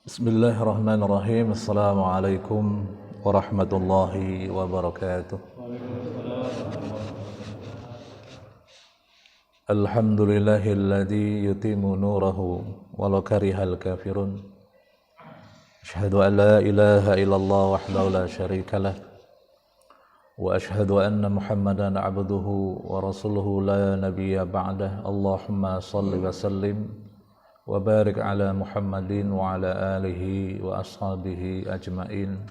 Bismillahirrahmanirrahim. Assalamualaikum warahmatullahi wabarakatuh. Alhamdulillahilladzi yutimmu nurahu walau karihal kafirun. Asyhadu an la ilaha illallah wahdahu la syarikalah wa asyhadu anna Muhammadan abduhu wa rasuluhu la nabiyya ba'dah. Allahumma shalli wa sallim wa barik ala Muhammadin wa ala alihi wa ashabihi ajmain.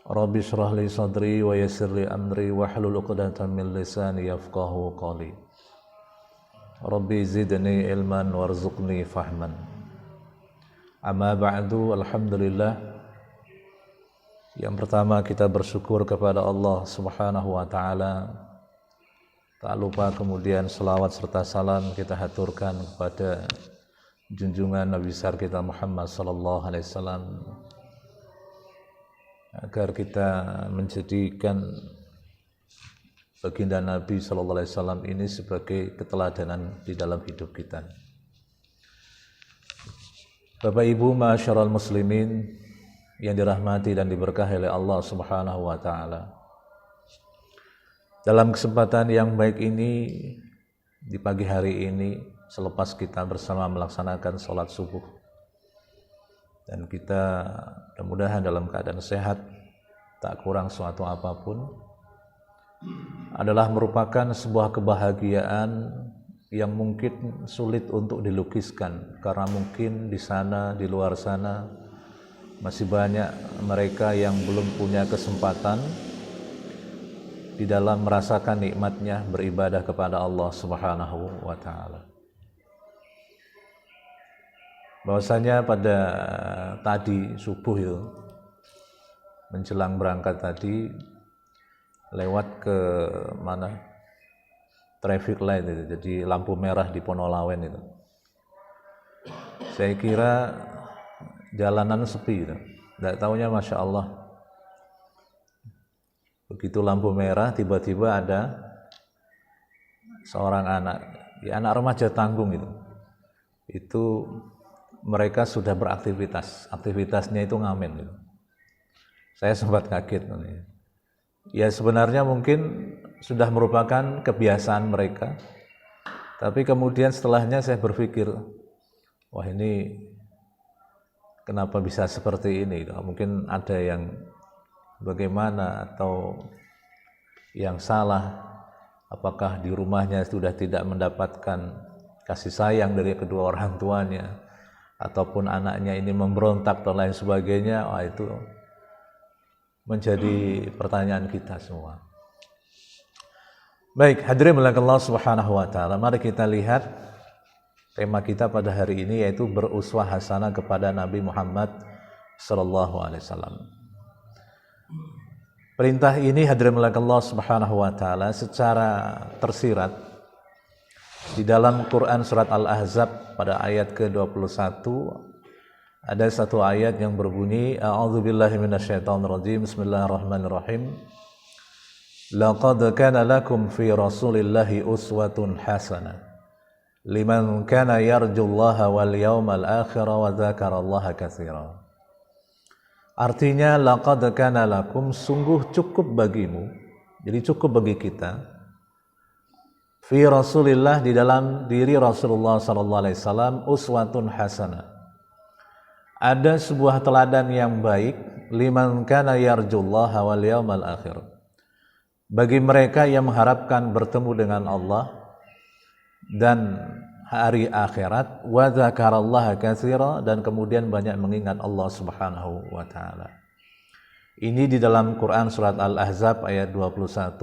Rabbi shrah li sadri wa yassir li amri wa hlul 'uqdatam min lisani yafqahu qawli. Rabbi zidni ilman warzuqni fahman. Amma ba'du, alhamdulillah. Yang pertama kita bersyukur kepada Allah Subhanahu wa taala. Tak lupa kemudian selawat serta salam kita haturkan kepada junjungan Nabi besar kita Muhammad sallallahu alaihi wasallam, agar kita menjadikan baginda Nabi sallallahu alaihi wasallam ini sebagai keteladanan di dalam hidup kita. Bapak Ibu masyarul muslimin yang dirahmati dan diberkahi oleh Allah Subhanahu wa taala. Dalam kesempatan yang baik ini, di pagi hari ini, selepas kita bersama melaksanakan sholat subuh, dan kita mudah-mudahan dalam keadaan sehat, tak kurang suatu apapun, adalah merupakan sebuah kebahagiaan yang mungkin sulit untuk dilukiskan, karena mungkin di sana, di luar sana, masih banyak mereka yang belum punya kesempatan di dalam merasakan nikmatnya beribadah kepada Allah Subhanahu wa taala. Bahwasanya pada tadi subuh itu, menjelang berangkat tadi, lewat ke mana? Traffic light itu, jadi lampu merah di Ponolawen itu. Saya kira jalanan sepi itu. Enggak taunya Masya Allah, begitu lampu merah, tiba-tiba ada seorang anak remaja tanggung itu mereka sudah beraktivitas, aktivitasnya itu ngamen gitu. Saya sempat kaget. Ya sebenarnya mungkin sudah merupakan kebiasaan mereka, tapi kemudian setelahnya saya berpikir, wah ini kenapa bisa seperti ini? Mungkin ada yang bagaimana atau yang salah, apakah di rumahnya sudah tidak mendapatkan kasih sayang dari kedua orang tuanya, ataupun anaknya ini memberontak dan lain sebagainya. Wah, itu menjadi pertanyaan kita semua. Baik, hadirin mulakan Allah Subhanahu wa taala, mari kita lihat tema kita pada hari ini, yaitu beruswah hasanah kepada Nabi Muhammad sallallahu alaihi wasallam. Perintah ini hadirin mulakan Allah Subhanahu wa taala secara tersirat di dalam Quran surat Al-Ahzab pada ayat ke-21. Ada satu ayat yang berbunyi, a'udzubillahi minasyaitonirrajim, bismillahirrahmanirrahim. Laqad kana lakum fi Rasulillahi uswatun hasanah liman kana yarjullaha wal yawmal akhir wa dzakarallaha katsiran. Artinya, laqad kana lakum, sungguh cukup bagimu, jadi cukup bagi kita, fi Rasulillah, di dalam diri Rasulullah sallallahu alaihi wasallam, uswatun hasanah, ada sebuah teladan yang baik, liman kana yarjullaha wal yawmal akhir, bagi mereka yang mengharapkan bertemu dengan Allah dan hari akhirat, wa dzakarallaha katsira, dan kemudian banyak mengingat Allah Subhanahu wa taala. Ini di dalam Quran surat Al-Ahzab ayat 21.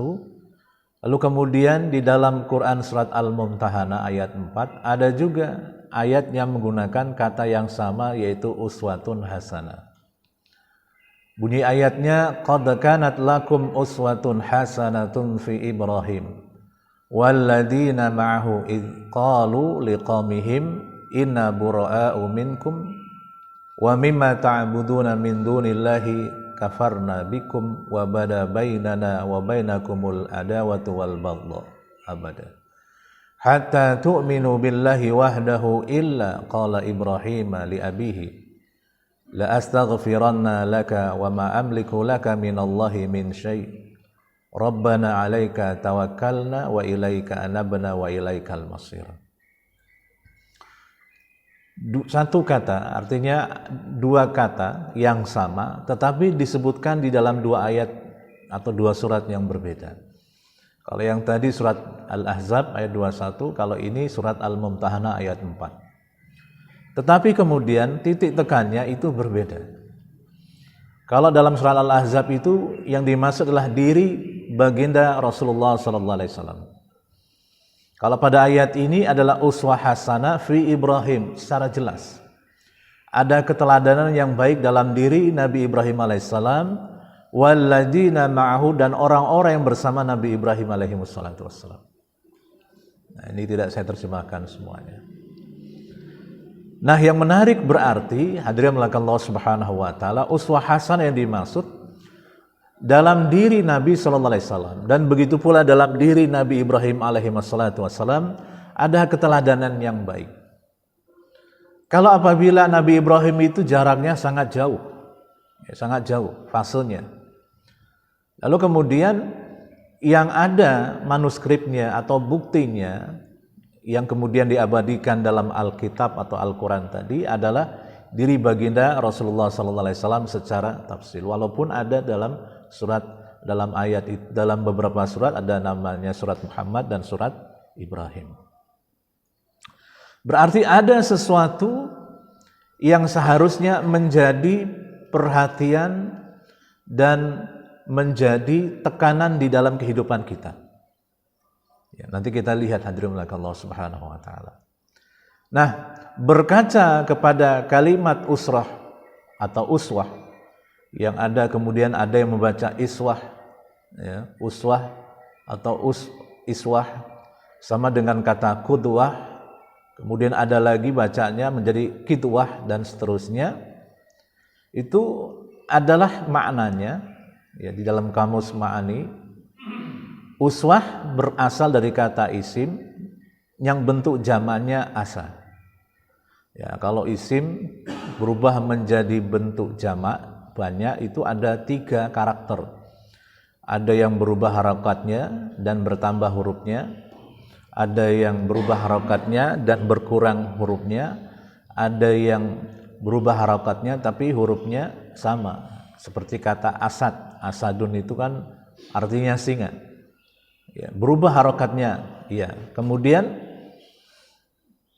Lalu kemudian di dalam Quran surat Al-Mumtahanah ayat 4 ada juga ayat yang menggunakan kata yang sama, yaitu uswatun hasanah. Bunyi ayatnya, qad kanat lakum uswatun hasanatun fi Ibrahim walladzina ma'ahu id qalu liqaumihim inna bura'a'u minkum wa mimma ta'buduna min dunillahi kafarna bikum wa bada bainana wa bainakumul adawatu wal baghdha abada. hatta tu'minu billahi wahdahu illa qala Ibrahim li abihi la astaghfiranna laka wa ma amliku laka minallahi min syai' Rabbana 'alaika tawakkalna wa ilaika anabna wa ilaikal masir. Satu kata, artinya dua kata yang sama, tetapi disebutkan di dalam dua ayat atau dua surat yang berbeda. Kalau yang tadi surat Al-Ahzab ayat 21, kalau ini surat Al-Mumtahanah ayat 4. Tetapi kemudian titik tekannya itu berbeda. Kalau dalam surat Al-Ahzab itu yang dimaksud adalah diri baginda Rasulullah SAW. Kalau pada ayat ini adalah uswah hasanah fi Ibrahim, secara jelas ada keteladanan yang baik dalam diri Nabi Ibrahim alaihissalam, walladzina ma'ahu, dan orang-orang yang bersama Nabi Ibrahim alaihi wassalatu wassalam. Nah, ini tidak saya terjemahkan semuanya. Nah, yang menarik berarti hadirin Allah Subhanahu wa taala, uswah hasanah yang dimaksud dalam diri Nabi sallallahu alaihi wasallam, dan begitu pula dalam diri Nabi Ibrahim alaihi wassalam ada keteladanan yang baik. Kalau apabila Nabi Ibrahim itu jaraknya sangat jauh, sangat jauh fasenya. Lalu kemudian yang ada manuskripnya atau buktinya yang kemudian diabadikan dalam Alkitab atau Al-Quran tadi adalah diri baginda Rasulullah SAW secara tafsil. Walaupun ada dalam surat, dalam ayat, dalam beberapa surat ada namanya surat Muhammad dan surat Ibrahim. Berarti ada sesuatu yang seharusnya menjadi perhatian dan menjadi tekanan di dalam kehidupan kita. Ya, nanti kita lihat hadirin Allah Subhanahu wa taala. Nah, berkaca kepada kalimat usrah atau uswah yang ada, kemudian ada yang membaca iswah, ya, uswah atau iswah sama dengan kata qudwah, kemudian ada lagi bacanya menjadi kitwah dan seterusnya. Itu adalah maknanya, ya, di dalam kamus ma'ani, uswah berasal dari kata isim yang bentuk jamaknya asa. Ya, kalau isim berubah menjadi bentuk jamak banyak, itu ada 3 karakter. Ada yang berubah harakatnya dan bertambah hurufnya, ada yang berubah harakatnya dan berkurang hurufnya, ada yang berubah harakatnya tapi hurufnya sama, seperti kata asad. Asadun itu kan artinya singa, ya, berubah harakatnya, ya. Kemudian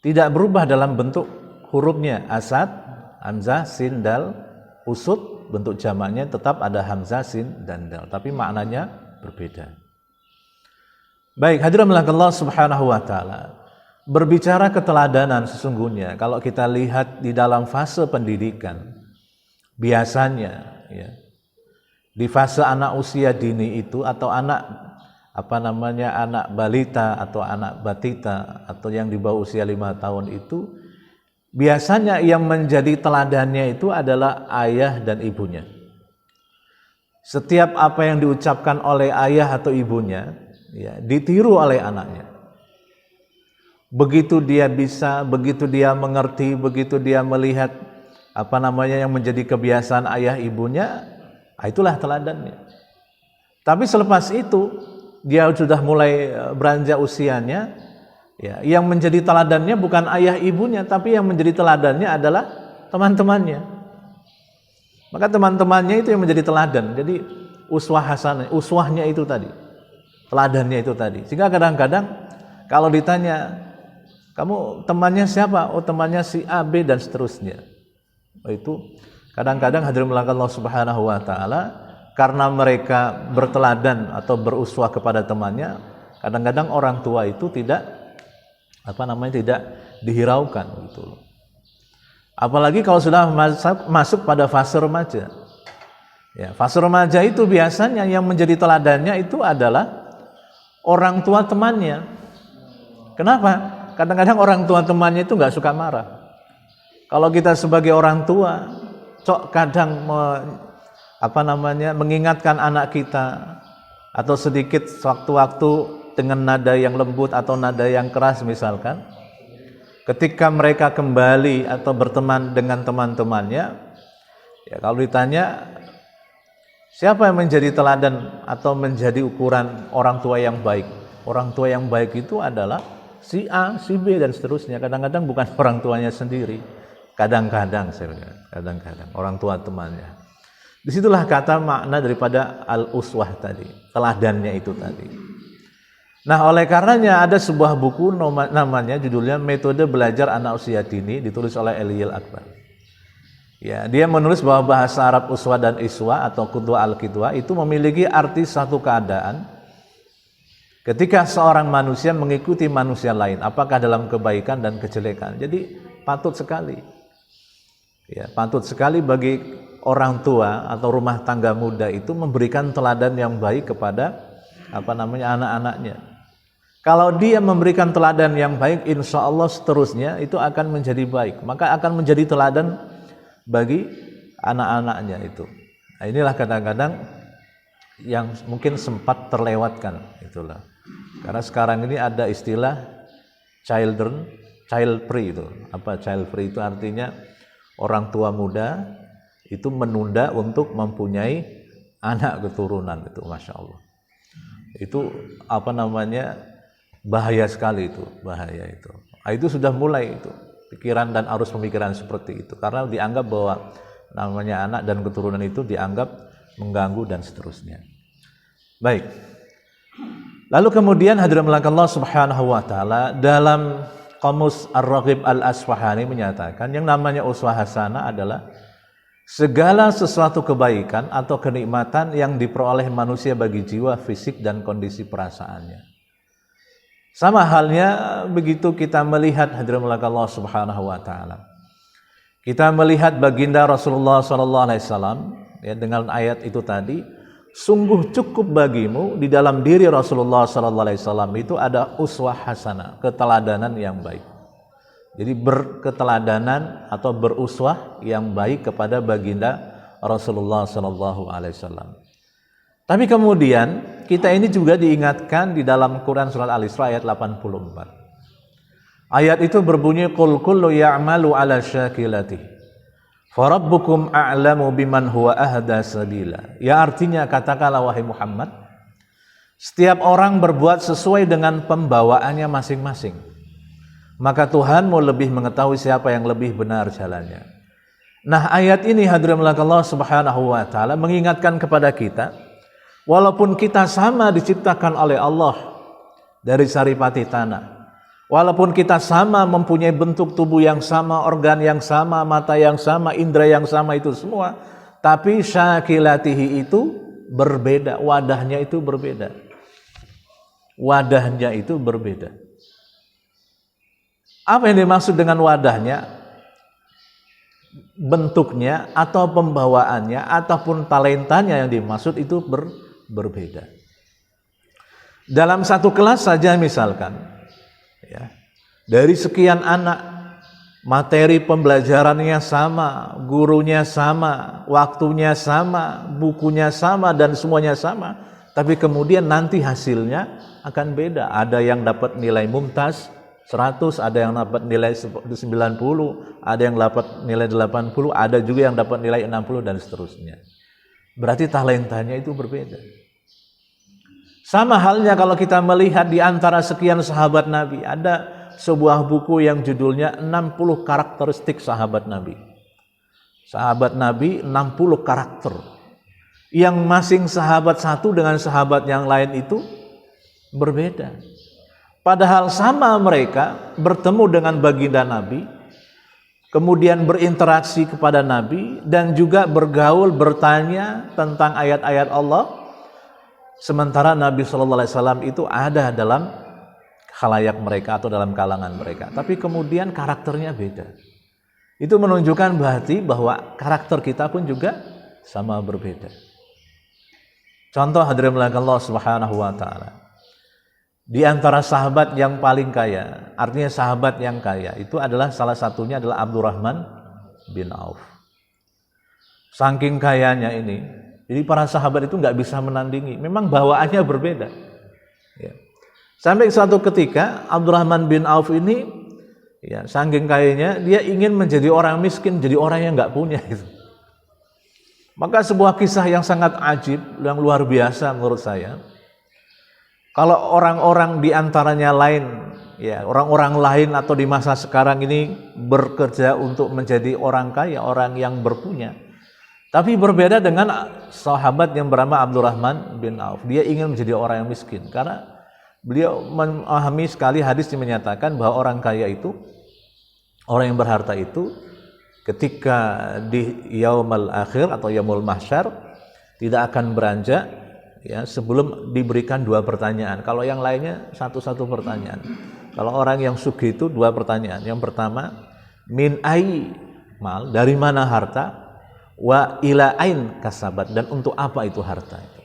tidak berubah dalam bentuk hurufnya, asad, hamzah, sin, dal. Usud bentuk jamaknya tetap ada hamzah, sin, dan dal, tapi maknanya berbeda. Baik, hadirin Allah Subhanahu wa taala. Berbicara keteladanan, sesungguhnya kalau kita lihat di dalam fase pendidikan, biasanya, ya, di fase anak usia dini itu, atau anak anak balita atau anak batita atau yang di bawah usia 5 tahun itu, biasanya yang menjadi teladannya itu adalah ayah dan ibunya. Setiap apa yang diucapkan oleh ayah atau ibunya, ya, ditiru oleh anaknya. Begitu dia bisa, begitu dia mengerti, begitu dia melihat yang menjadi kebiasaan ayah ibunya, itulah teladannya. Tapi selepas itu dia sudah mulai beranjak usianya, ya, yang menjadi teladannya bukan ayah ibunya, tapi yang menjadi teladannya adalah teman-temannya. Maka teman-temannya itu yang menjadi teladan. Jadi uswah hasanah, uswahnya itu tadi, teladannya itu tadi. Sehingga kadang-kadang kalau ditanya, kamu temannya siapa? Oh, temannya si A, B, dan seterusnya. Itu kadang-kadang hadirin Allah Subhanahu wa taala, karena mereka berteladan atau beruswah kepada temannya, kadang-kadang orang tua itu tidak tidak dihiraukan gitu loh. Apalagi kalau sudah masuk pada fase remaja. Ya, fase remaja itu biasanya yang menjadi teladannya itu adalah orang tua temannya. Kenapa? Kadang-kadang orang tua temannya itu nggak suka marah. Kalau kita sebagai orang tua, kadang mengingatkan anak kita atau sedikit waktu-waktu dengan nada yang lembut atau nada yang keras misalkan. Ketika mereka kembali atau berteman dengan teman-temannya, ya kalau ditanya siapa yang menjadi teladan atau menjadi ukuran orang tua yang baik? Orang tua yang baik itu adalah si A, si B dan seterusnya. Kadang-kadang bukan orang tuanya sendiri. Kadang-kadang orang tua temannya. Disitulah kata makna daripada al-uswah tadi, teladannya itu tadi. Nah, oleh karenanya ada sebuah buku namanya judulnya Metode Belajar Anak Usia Dini, ditulis oleh Eliyil Akbar. Ya, dia menulis bahwa bahasa Arab uswah dan iswah atau qudwah al-qidwah itu memiliki arti satu keadaan ketika seorang manusia mengikuti manusia lain, apakah dalam kebaikan dan kejelekan. Jadi patut sekali. Ya, patut sekali bagi orang tua atau rumah tangga muda itu memberikan teladan yang baik kepada anak-anaknya. Kalau dia memberikan teladan yang baik, insya Allah seterusnya itu akan menjadi baik. Maka akan menjadi teladan bagi anak-anaknya itu. Nah, inilah kadang-kadang yang mungkin sempat terlewatkan itulah. Karena sekarang ini ada istilah child free itu. Apa child free itu artinya orang tua muda itu menunda untuk mempunyai anak keturunan itu, masya Allah. Itu bahaya sekali itu, bahaya itu. Nah, itu sudah mulai itu pikiran dan arus pemikiran seperti itu karena dianggap bahwa namanya anak dan keturunan itu dianggap mengganggu dan seterusnya. Baik. Lalu kemudian hadirin Allah Subhanahu wa taala dalam Qamus Ar-Raghib Al-Asfahani menyatakan yang namanya uswah hasanah adalah segala sesuatu kebaikan atau kenikmatan yang diperoleh manusia bagi jiwa, fisik dan kondisi perasaannya. Sama halnya begitu kita melihat hadirin Allah Subhanahu wa taala. Kita melihat baginda Rasulullah sallallahu alaihi wasallam ya dengan ayat itu tadi, sungguh cukup bagimu di dalam diri Rasulullah sallallahu alaihi wasallam itu ada uswah hasanah, keteladanan yang baik. Jadi berketeladanan atau beruswah yang baik kepada baginda Rasulullah sallallahu alaihi wasallam. Tapi kemudian kita ini juga diingatkan di dalam Quran surat Al-Isra ayat 84. Ayat itu berbunyi qul kullu ya'malu 'ala syakilatihi farabbukum a'lamu biman huwa ahda sabila. Ya artinya katakanlah wahai Muhammad, setiap orang berbuat sesuai dengan pembawaannya masing-masing. Maka Tuhanmu lebih mengetahui siapa yang lebih benar jalannya. Nah, ayat ini hadirin Allah Subhanahu wa taala mengingatkan kepada kita walaupun kita sama diciptakan oleh Allah dari saripati tanah, walaupun kita sama mempunyai bentuk tubuh yang sama, organ yang sama, mata yang sama, indera yang sama itu semua, tapi syakilatihi itu berbeda, wadahnya itu berbeda. Wadahnya itu berbeda. Apa yang dimaksud dengan wadahnya? Bentuknya atau pembawaannya ataupun talentanya yang dimaksud itu berbeda. Dalam satu kelas saja misalkan ya, dari sekian anak materi pembelajarannya sama, gurunya sama, waktunya sama, bukunya sama dan semuanya sama, tapi kemudian nanti hasilnya akan beda. Ada yang dapat nilai mumtaz 100, ada yang dapat nilai 90, ada yang dapat nilai 80, ada juga yang dapat nilai 60 dan seterusnya. Berarti talentanya itu berbeda. Sama halnya kalau kita melihat di antara sekian sahabat Nabi, ada sebuah buku yang judulnya 60 karakteristik sahabat Nabi. Sahabat Nabi 60 karakter. Yang masing sahabat satu dengan sahabat yang lain itu berbeda. Padahal sama mereka bertemu dengan baginda Nabi, kemudian berinteraksi kepada Nabi dan juga bergaul, bertanya tentang ayat-ayat Allah. Sementara Nabi Shallallahu Alaihi Wasallam itu ada dalam khalayak mereka atau dalam kalangan mereka, tapi kemudian karakternya beda. Itu menunjukkan berarti bahwa karakter kita pun juga sama berbeda. Contoh hadirin Allah Subhanahu wa taala. Di antara sahabat yang paling kaya, artinya sahabat yang kaya itu adalah salah satunya adalah Abdurrahman bin Auf. Saking kayanya ini, jadi para sahabat itu nggak bisa menandingi. Memang bawaannya berbeda. Ya. Sampai suatu ketika Abdurrahman bin Auf ini ya saking kayanya dia ingin menjadi orang miskin, jadi orang yang nggak punya gitu. Maka sebuah kisah yang sangat ajib, yang luar biasa menurut saya. Kalau orang-orang di antaranya lain, ya orang-orang lain atau di masa sekarang ini bekerja untuk menjadi orang kaya, orang yang berpunya. Tapi berbeda dengan sahabat yang bernama Abdurrahman bin Auf. Dia ingin menjadi orang yang miskin karena beliau memahami sekali hadis yang menyatakan bahwa orang kaya itu, orang yang berharta itu ketika di yaumul akhir atau yaumul mahsyar tidak akan beranjak ya sebelum diberikan 2 pertanyaan. Kalau yang lainnya satu-satu pertanyaan. Kalau orang yang sugih itu 2 pertanyaan. Yang pertama, min ai mal, dari mana harta? Wa ila ain kasabat, dan untuk apa itu harta itu.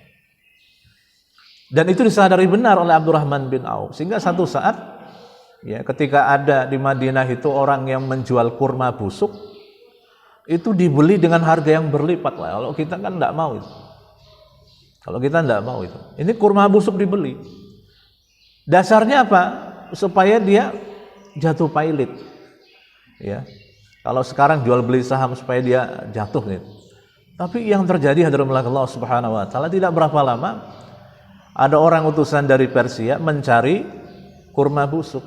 Dan itu disadari benar oleh Abdurrahman bin Auf. Sehingga satu saat ya ketika ada di Madinah itu orang yang menjual kurma busuk, itu dibeli dengan harga yang berlipat. Wah, kalau kita kan enggak mau itu. Kalau kita enggak mau itu. Ini kurma busuk dibeli. Dasarnya apa? Supaya dia jatuh pailit. Ya. Kalau sekarang jual beli saham supaya dia jatuh gitu. Tapi yang terjadi hadirin Allah Subhanahu wa taala, tidak berapa lama ada orang utusan dari Persia mencari kurma busuk.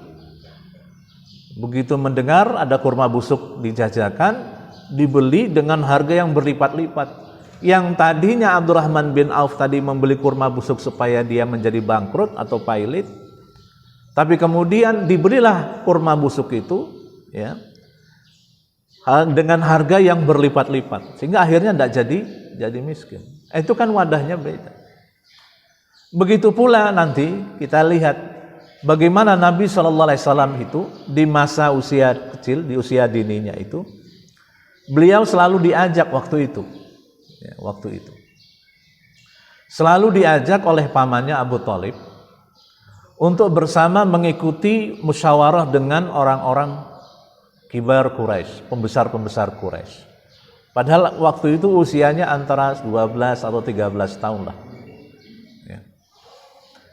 Begitu mendengar ada kurma busuk dijajakan, dibeli dengan harga yang berlipat-lipat. Yang tadinya Abdurrahman bin Auf tadi membeli kurma busuk supaya dia menjadi bangkrut atau pailit, tapi kemudian dibelilah kurma busuk itu ya dengan harga yang berlipat-lipat, sehingga akhirnya tidak jadi miskin. Itu kan wadahnya beda. Begitu pula nanti kita lihat bagaimana Nabi SAW itu di masa usia kecil, di usia dininya itu, beliau selalu diajak waktu itu, selalu diajak oleh pamannya Abu Thalib untuk bersama mengikuti musyawarah dengan orang-orang kibar Quraisy, pembesar-pembesar Quraisy. Padahal waktu itu usianya antara 12 atau 13 tahun lah. Ya.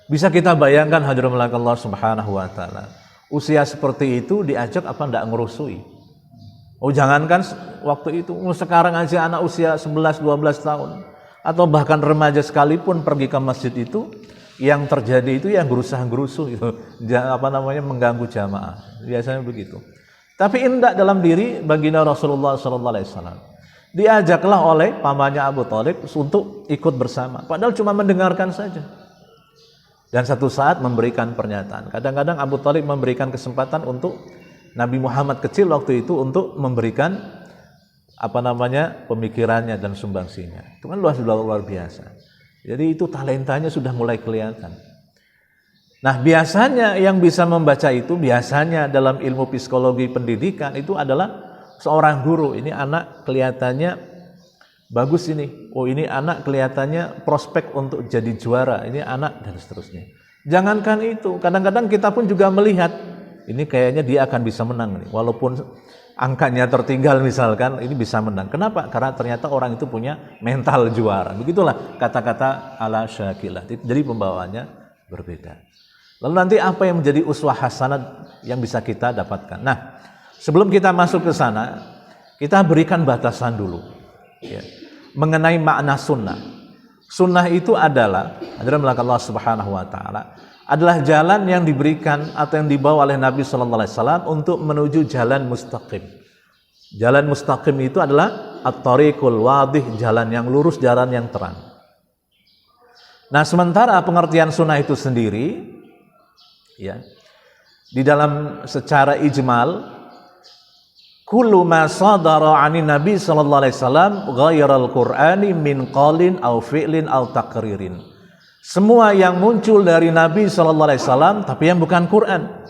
Bisa kita bayangkan hadirin Allah Subhanahu wa taala. Usia seperti itu diajak apa enggak ngerusui? Oh, jangankan waktu itu, sekarang aja anak usia 11 12 tahun atau bahkan remaja sekalipun pergi ke masjid itu, yang terjadi itu yang gerusah-gerusuh itu, mengganggu jamaah. Biasanya begitu. Tapi indah dalam diri baginda Rasulullah SAW. Diajaklah oleh pamannya Abu Thalib untuk ikut bersama. Padahal cuma mendengarkan saja. Dan satu saat memberikan pernyataan. Kadang-kadang Abu Thalib memberikan kesempatan untuk Nabi Muhammad kecil waktu itu untuk memberikan pemikirannya dan sumbangsinya. Itu kan luar biasa. Jadi itu talentanya sudah mulai kelihatan. Nah, biasanya yang bisa membaca itu biasanya dalam ilmu psikologi pendidikan itu adalah seorang guru. Ini anak kelihatannya bagus ini. Oh, ini anak kelihatannya prospek untuk jadi juara. Ini anak dan seterusnya. Jangankan itu, kadang-kadang kita pun juga melihat ini kayaknya dia akan bisa menang nih. Walaupun angkanya tertinggal misalkan, ini bisa menang. Kenapa? Karena ternyata orang itu punya mental juara. Begitulah kata-kata ala syakilah. Jadi pembawaannya berbeda. Lalu nanti apa yang menjadi uswah hasanah yang bisa kita dapatkan? Nah, sebelum kita masuk ke sana, kita berikan batasan dulu ya, mengenai makna sunnah. Sunnah itu adalah Allah Subhanahu wa taala adalah jalan yang diberikan atau yang dibawa oleh Nabi sallallahu alaihi wasallam untuk menuju jalan mustaqim. Jalan mustaqim itu adalah at-thariqul wadih, jalan yang lurus, jalan yang terang. Nah, sementara pengertian sunnah itu sendiri ya, di dalam secara ijmal, kullu ma sadara 'anin nabi sallallahu alaihi wasallam ghairal qur'ani min qaulin aw fi'lin aw taqririn. Semua yang muncul dari Nabi sallallahu alaihi wasallam tapi yang bukan Quran.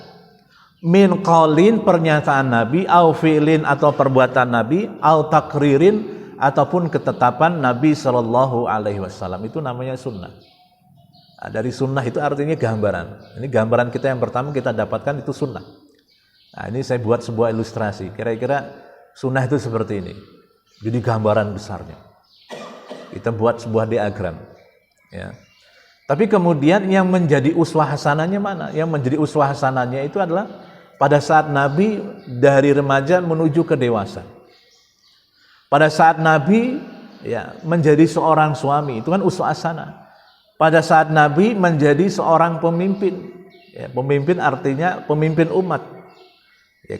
Min qaulin, pernyataan Nabi, aw fi'lin atau perbuatan Nabi, aw taqririn ataupun ketetapan Nabi sallallahu alaihi wasallam, itu namanya sunnah. Nah, dari sunnah itu artinya gambaran. Ini gambaran kita yang pertama kita dapatkan itu sunnah. Nah, ini saya buat sebuah ilustrasi. Kira-kira sunnah itu seperti ini. Jadi gambaran besarnya. Kita buat sebuah diagram. Ya. Tapi kemudian yang menjadi uswah hasanahnya mana? Yang menjadi uswah hasanahnya itu adalah pada saat Nabi dari remaja menuju ke dewasa. Pada saat Nabi menjadi seorang suami, itu kan uswah hasanah. Pada saat Nabi menjadi seorang pemimpin, pemimpin artinya pemimpin umat.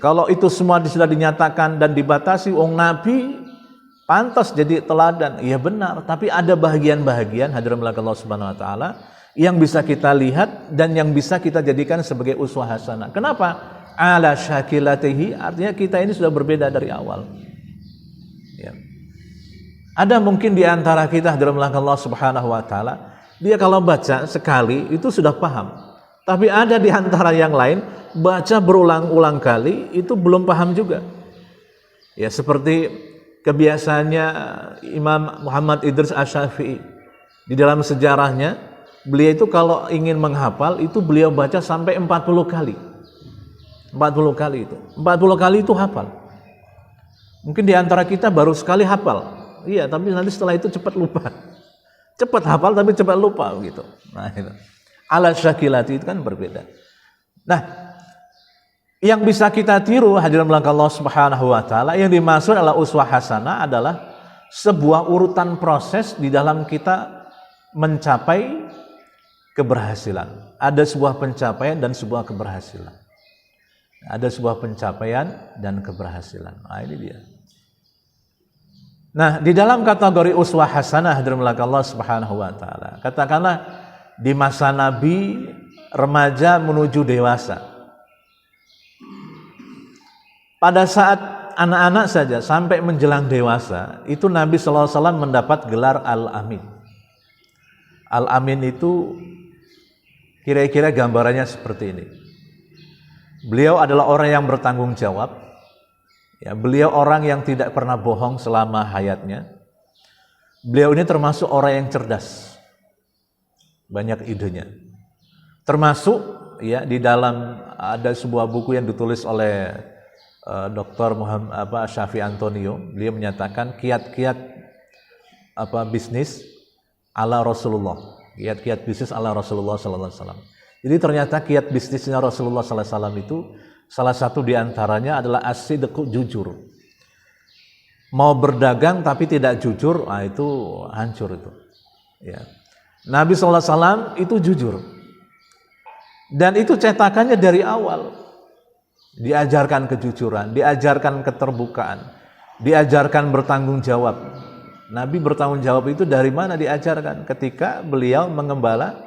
Kalau itu semua sudah dinyatakan dan dibatasi, Nabi pantas jadi teladan, iya benar. Tapi ada bahagian-bahagian hadirin Allah Subhanahu Wa Taala yang bisa kita lihat dan yang bisa kita jadikan sebagai uswah hasanah. Kenapa? Ala syakilatihi, artinya kita ini sudah berbeda dari awal. Ada mungkin di antara kita hadirin Allah Subhanahu Wa Taala, dia kalau baca sekali itu sudah paham. Tapi ada di antara yang lain baca berulang-ulang kali itu belum paham juga. Seperti kebiasaannya Imam Muhammad Idris Asy-Syafi'i. Di dalam sejarahnya, beliau itu kalau ingin menghafal itu beliau baca sampai 40 kali. 40 kali itu. 40 kali itu hafal. Mungkin di antara kita baru sekali hafal. Iya, tapi nanti setelah itu cepat lupa. Cepat hafal tapi cepat lupa gitu. Nah, itu. Ala syakilati itu kan berbeda. Nah, yang bisa kita tiru hadirin Allah Subhanahu wa taala, yang dimaksud adalah uswah hasanah adalah sebuah urutan proses di dalam kita mencapai keberhasilan. Ada sebuah pencapaian dan sebuah keberhasilan. Ada sebuah pencapaian dan keberhasilan. Nah, ini dia. Nah, di dalam kategori uswah hasanah hadirin Allah Subhanahu wa taala, katakanlah di masa Nabi remaja menuju dewasa. Pada saat anak-anak saja sampai menjelang dewasa, itu Nabi sallallahu alaihi wasallam mendapat gelar Al-Amin. Al-Amin itu kira-kira gambarannya seperti ini. Beliau adalah orang yang bertanggung jawab. Beliau orang yang tidak pernah bohong selama hayatnya. Beliau ini termasuk orang yang cerdas. Banyak idenya. Termasuk di dalam ada sebuah buku yang ditulis oleh Dr. Muhammad Syafi Antonio. Beliau menyatakan kiat-kiat bisnis ala Rasulullah. Kiat-kiat bisnis ala Rasulullah sallallahu alaihi wasallam. Jadi ternyata kiat bisnisnya Rasulullah sallallahu alaihi wasallam itu salah satu di antaranya adalah as-sidqu, jujur. Mau berdagang tapi tidak jujur, itu hancur itu. Nabi sallallahu alaihi wasallam itu jujur. Dan itu cetakannya dari awal. Diajarkan kejujuran, diajarkan keterbukaan, diajarkan bertanggung jawab. Nabi bertanggung jawab itu dari mana diajarkan? Ketika beliau mengembalakan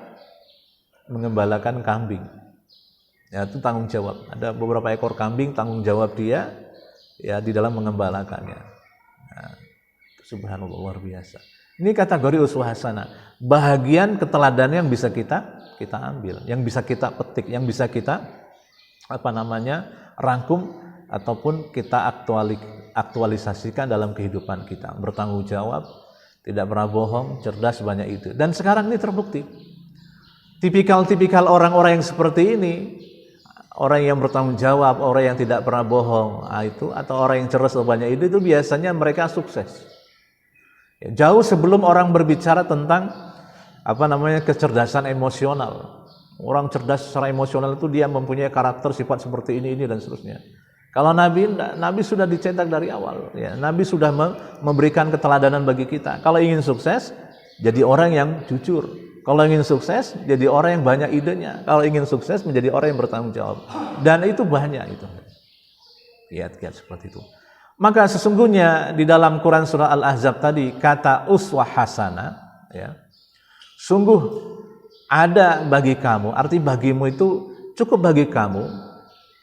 kambing. Itu tanggung jawab. Ada beberapa ekor kambing, tanggung jawab dia di dalam mengembalakannya. Subhanallah, luar biasa. Ini kategori uswah hasanah. Bahagian keteladanan yang bisa kita ambil, yang bisa kita petik, yang bisa kita rangkum ataupun kita aktualisasikan dalam kehidupan kita. Bertanggung jawab, tidak pernah bohong, cerdas, banyak itu. Dan sekarang ini terbukti. Tipikal orang-orang yang seperti ini, orang yang bertanggung jawab, orang yang tidak pernah bohong, itu atau orang yang cerdas atau banyak itu biasanya mereka sukses. Jauh sebelum orang berbicara tentang kecerdasan emosional. Orang cerdas secara emosional itu dia mempunyai karakter sifat seperti ini dan seterusnya. Kalau Nabi sudah dicetak dari awal. Nabi sudah memberikan keteladanan bagi kita. Kalau ingin sukses, jadi orang yang jujur. Kalau ingin sukses, jadi orang yang banyak idenya. Kalau ingin sukses, menjadi orang yang bertanggung jawab. Dan itu banyak itu. Kiat-kiat seperti itu. Maka sesungguhnya di dalam Quran surah Al-Ahzab tadi, kata uswah hasanah, sungguh ada bagi kamu, arti bagimu itu cukup bagi kamu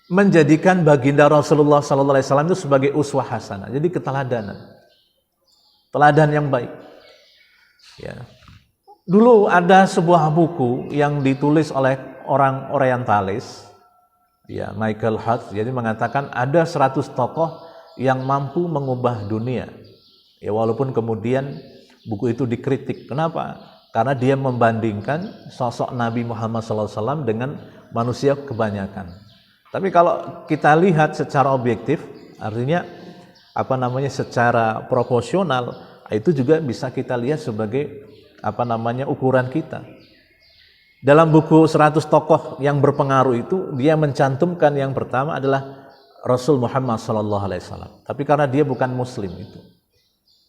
menjadikan baginda Rasulullah sallallahu alaihi wasallam itu sebagai uswah hasanah. Jadi keteladanan. Teladan yang baik. Dulu ada sebuah buku yang ditulis oleh orang orientalis, Michael Hart, jadi mengatakan ada 100 tokoh yang mampu mengubah dunia. Walaupun kemudian buku itu dikritik. Kenapa? Karena dia membandingkan sosok Nabi Muhammad SAW dengan manusia kebanyakan. Tapi kalau kita lihat secara objektif, artinya secara proporsional, itu juga bisa kita lihat sebagai ukuran kita. Dalam buku 100 tokoh yang berpengaruh itu, dia mencantumkan yang pertama adalah Rasul Muhammad SAW. Tapi karena dia bukan Muslim itu,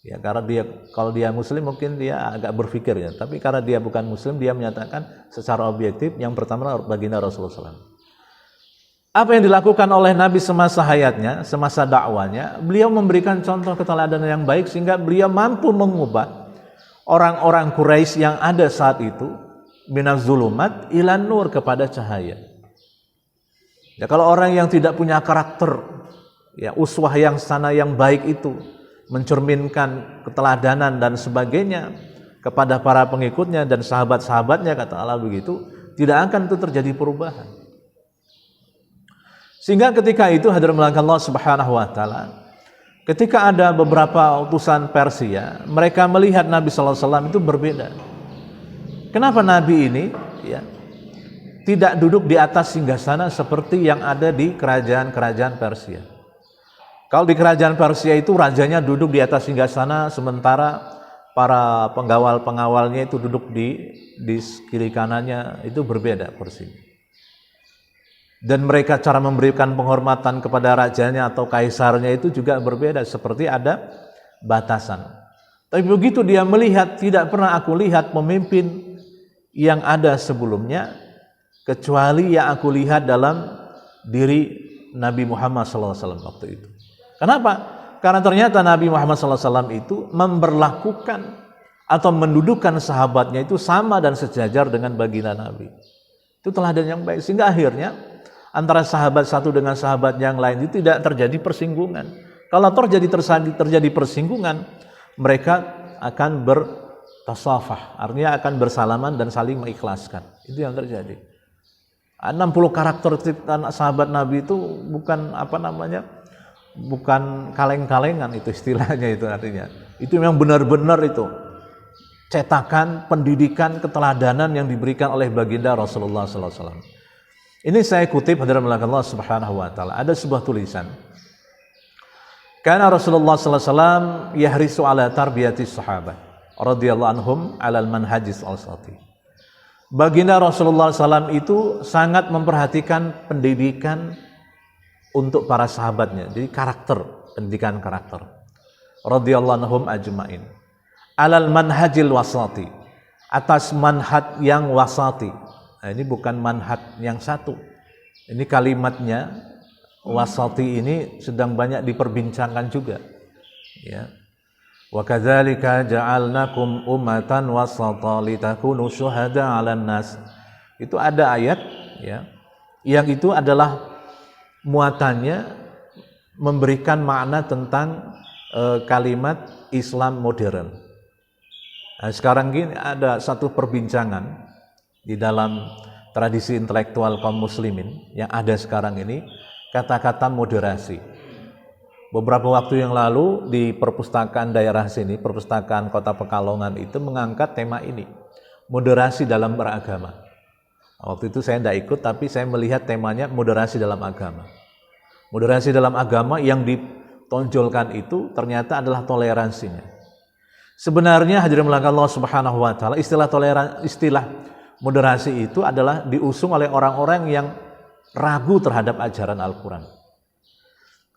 ya karena kalau dia Muslim mungkin dia agak berpikir ya. Tapi karena dia bukan Muslim, dia menyatakan secara objektif yang pertama baginda Rasulullah SAW. Apa yang dilakukan oleh Nabi semasa hayatnya, semasa dakwanya, beliau memberikan contoh keteladanan yang baik sehingga beliau mampu mengubah orang-orang Quraisy yang ada saat itu minaz zulumat ilan nur, kepada cahaya. Ya, kalau orang yang tidak punya karakter, ya uswah yang sana yang baik itu mencerminkan keteladanan dan sebagainya kepada para pengikutnya dan sahabat-sahabatnya, kata Allah begitu, tidak akan itu terjadi perubahan. Sehingga ketika itu hadirin Allah Subhanahu wa taala, ketika ada beberapa utusan Persia, mereka melihat Nabi sallallahu alaihi wasallam itu berbeda. Kenapa Nabi ini ya tidak duduk di atas singgasana seperti yang ada di kerajaan-kerajaan Persia? Kalau di kerajaan Persia itu rajanya duduk di atas singgasana, sementara para pengawal-pengawalnya itu duduk di kiri kanannya, itu berbeda porsinya. Dan mereka cara memberikan penghormatan kepada rajanya atau kaisarnya itu juga berbeda, seperti ada batasan. Tapi begitu dia melihat, tidak pernah aku lihat pemimpin yang ada sebelumnya kecuali yang aku lihat dalam diri Nabi Muhammad SAW waktu itu. Kenapa? Karena ternyata Nabi Muhammad SAW itu memberlakukan atau mendudukkan sahabatnya itu sama dan sejajar dengan baginda Nabi. Itu teladan yang baik, sehingga akhirnya antara sahabat satu dengan sahabat yang lain itu tidak terjadi persinggungan. Kalau terjadi persinggungan, mereka akan bertasafah, artinya akan bersalaman dan saling mengikhlaskan. Itu yang terjadi. 60 karakter sahabat Nabi itu bukan bukan kaleng-kalengan, itu istilahnya, itu artinya. Itu memang benar-benar itu cetakan pendidikan keteladanan yang diberikan oleh baginda Rasulullah SAW. Ini saya kutip hadirin Allah Subhanahu wa taala. Ada sebuah tulisan. Karena Rasulullah sallallahu alaihi wasallam yahrisu ala tarbiyati sahabat radhiyallahu anhum alal manhajis al-sati. Baginda Rasulullah SAW itu sangat memperhatikan pendidikan untuk para sahabatnya. Jadi pendidikan karakter. Radhiyallahu anhum ajmain. Alal manhajil wasati. Atas manhaj yang wasati. Nah, ini bukan manhaj yang satu. Ini kalimatnya wasati ini sedang banyak diperbincangkan juga. Ya. Wa kadzalika ja'alnakum ummatan wasata litakunu syuhada 'alan nas. Itu ada ayat ya. Yang itu adalah muatannya memberikan makna tentang kalimat Islam modern. Nah, sekarang gini ada satu perbincangan di dalam tradisi intelektual kaum muslimin yang ada sekarang ini, kata-kata moderasi. Beberapa waktu yang lalu di perpustakaan daerah sini, perpustakaan Kota Pekalongan itu mengangkat tema ini, moderasi dalam beragama. Waktu itu saya tidak ikut, tapi saya melihat temanya moderasi dalam agama. Moderasi dalam agama yang ditonjolkan itu ternyata adalah toleransinya. Sebenarnya hadirin Allah Subhanahu wa taala, istilah moderasi itu adalah diusung oleh orang-orang yang ragu terhadap ajaran Al-Quran.